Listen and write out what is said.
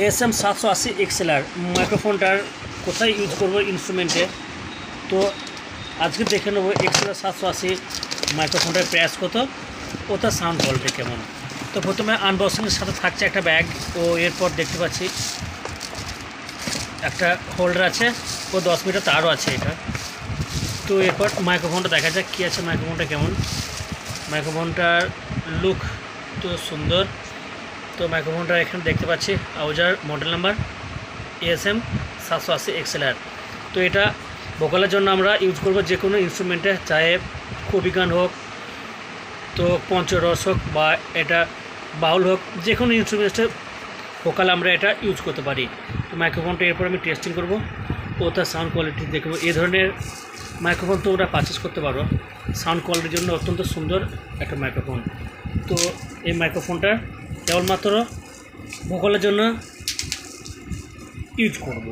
ASM780 XLR মাইক্রোফোনটার কোথায় use করব ইনস্ট্রুমেন্টে। তো আজকে দেখে নেব XLR 780 মাইক্রোফোনটার প্রাইস কত ও তার সাউন্ড কোয়ালিটি কেমন। তো প্রথমে আনবক্সিংয়ের সাথে থাকছে একটা ব্যাগ ও এরপর দেখতে পাচ্ছি একটা হোল্ডার আছে ও 10 মিটার তারও আছে এটা। তো এরপর মাইক্রোফোনটা দেখা যাক কী আছে, মাইক্রোফোনটা কেমন। মাইক্রোফোনটার লুক তো সুন্দর। তো মাইক্রোফোনটা এখানে দেখতে পাচ্ছি আউজার মডেল নাম্বার ASM780 XLR। তো এটা ভোকালের জন্য আমরা ইউজ করব যে কোনো ইনস্ট্রুমেন্টে, চাহে কবি গান হোক, তো পঞ্চরস হোক বা এটা বাউল হোক, যে কোনো ইনস্ট্রুমেন্টে ভোকাল আমরা এটা ইউজ করতে পারি। তো মাইক্রোফোনটা এরপর আমি টেস্টিং করব ও তার সাউন্ড কোয়ালিটি দেখব। এই ধরনের মাইক্রোফোন তোমরা পারচেস করতে পারো, সাউন্ড কোয়ালিটির জন্য অত্যন্ত সুন্দর একটা মাইক্রোফোন। তো এই মাইক্রোফোনটা কেবলমাত্র ভোকালের জন্য ইউজ করব।